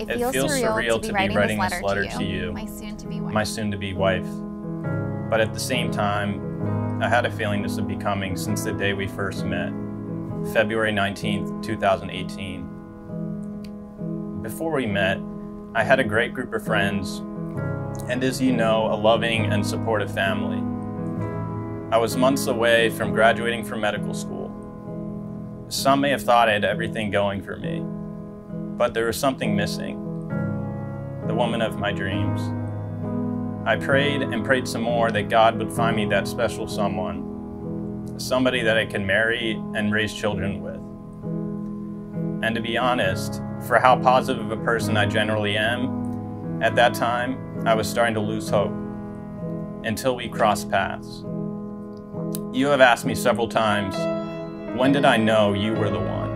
It feels surreal to be writing this letter to you, my soon-to-be wife. But at the same time, I had a feeling this would be coming since the day we first met, February 19th, 2018. Before we met, I had a great group of friends, and as you know, a loving and supportive family. I was months away from graduating from medical school. Some may have thought I had everything going for me, but there was something missing, the woman of my dreams. I prayed and prayed some more that God would find me that special someone, somebody that I can marry and raise children with. And to be honest, for how positive of a person I generally am, at that time, I was starting to lose hope until we crossed paths. You have asked me several times, when did I know you were the one?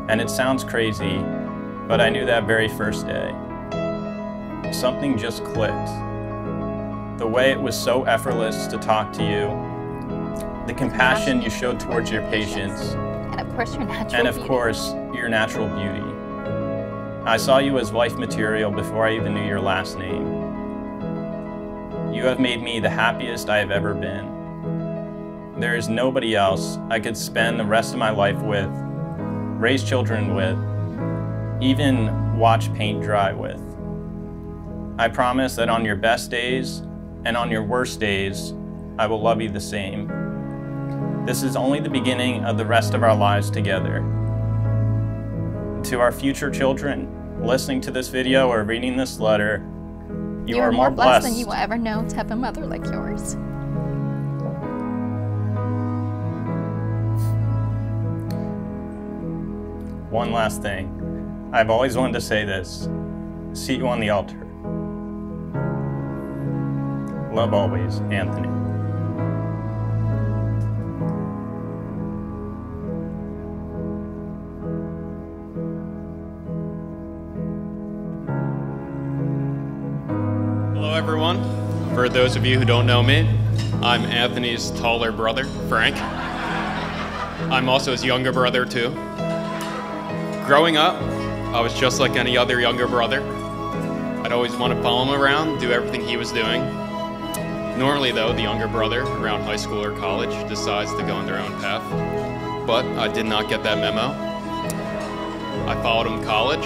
And it sounds crazy, but I knew that very first day. Something just clicked. The way it was so effortless to talk to you, the compassion you showed towards your patients, and of course your natural beauty. I saw you as wife material before I even knew your last name. You have made me the happiest I have ever been. There is nobody else I could spend the rest of my life with, raise children with, even watch paint dry with. I promise that on your best days and on your worst days, I will love you the same. This is only the beginning of the rest of our lives together. To our future children, listening to this video or reading this letter, you are more blessed than you will ever know to have a mother like yours. One last thing. I've always wanted to say this. See you on the altar. Love always, Anthony. Hello everyone. For those of you who don't know me, I'm Anthony's taller brother, Frank. I'm also his younger brother too. Growing up, I was just like any other younger brother. I'd always want to follow him around, do everything he was doing. Normally though, the younger brother around high school or college decides to go on their own path. But I did not get that memo. I followed him to college,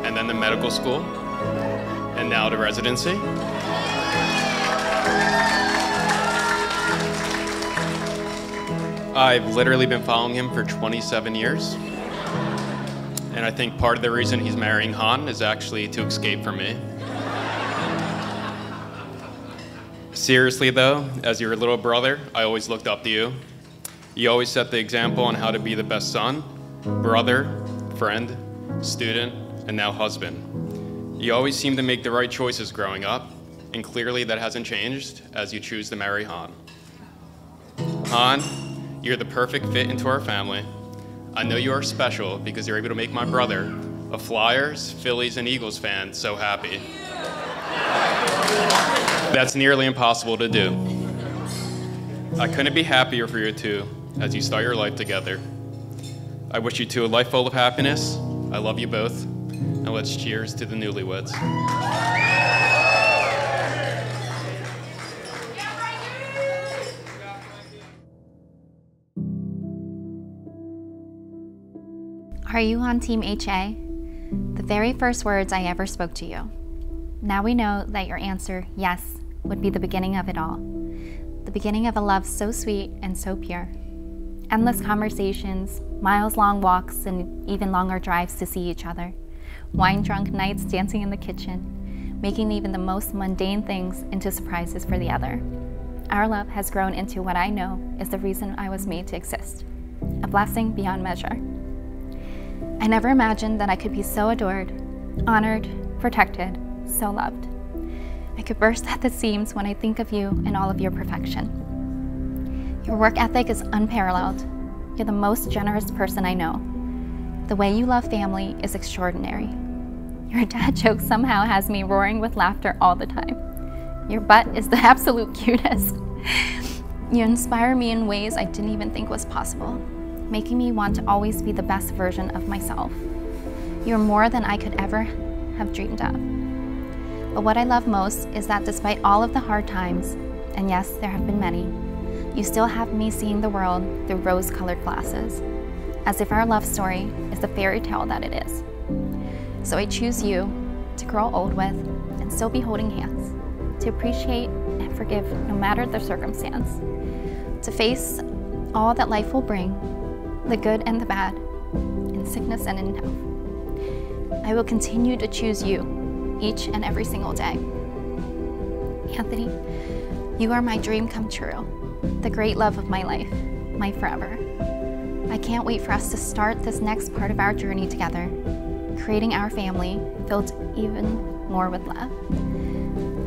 and then to medical school, and now to residency. I've literally been following him for 27 years. And I think part of the reason he's marrying Han is actually to escape from me. Seriously though, as your little brother, I always looked up to you. You always set the example on how to be the best son, brother, friend, student, and now husband. You always seem to make the right choices growing up, and clearly that hasn't changed as you choose to marry Han. Han, you're the perfect fit into our family. I know you are special because you're able to make my brother, a Flyers, Phillies, and Eagles fan, so happy. That's nearly impossible to do. I couldn't be happier for you two as you start your life together. I wish you two a life full of happiness. I love you both, and let's cheers to the newlyweds. Are you on Team HA? The very first words I ever spoke to you. Now we know that your answer, yes, would be the beginning of it all. The beginning of a love so sweet and so pure. Endless conversations, miles-long walks, and even longer drives to see each other. Wine-drunk nights dancing in the kitchen, making even the most mundane things into surprises for the other. Our love has grown into what I know is the reason I was made to exist. A blessing beyond measure. I never imagined that I could be so adored, honored, protected, so loved. I could burst at the seams when I think of you and all of your perfection. Your work ethic is unparalleled. You're the most generous person I know. The way you love family is extraordinary. Your dad joke somehow has me roaring with laughter all the time. Your butt is the absolute cutest. You inspire me in ways I didn't even think was possible, making me want to always be the best version of myself. You are more than I could ever have dreamed of. But what I love most is that despite all of the hard times, and yes, there have been many, you still have me seeing the world through rose-colored glasses, as if our love story is the fairy tale that it is. So I choose you to grow old with and still be holding hands, to appreciate and forgive no matter the circumstance, to face all that life will bring, the good and the bad, in sickness and in health. I will continue to choose you each and every single day. Anthony, you are my dream come true, the great love of my life, my forever. I can't wait for us to start this next part of our journey together, creating our family filled even more with love.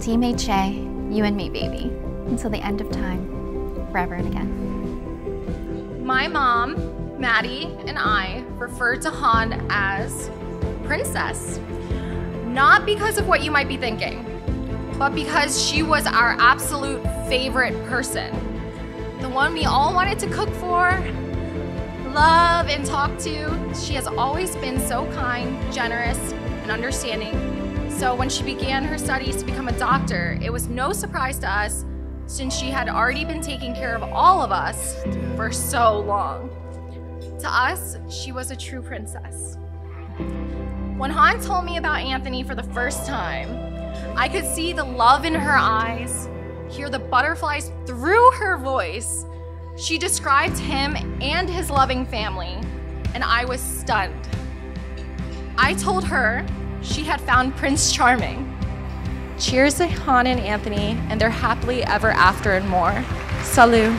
Team HA, you and me, baby, until the end of time, forever and again. My mom, Maddie, and I refer to Han as Princess. Not because of what you might be thinking, but because she was our absolute favorite person. The one we all wanted to cook for, love and talk to. She has always been so kind, generous, and understanding. So when she began her studies to become a doctor, it was no surprise to us since she had already been taking care of all of us for so long. To us, she was a true princess. When Han told me about Anthony for the first time, I could see the love in her eyes, hear the butterflies through her voice. She described him and his loving family, and I was stunned. I told her she had found Prince Charming. Cheers to Han and Anthony and their happily ever after and more. Salut.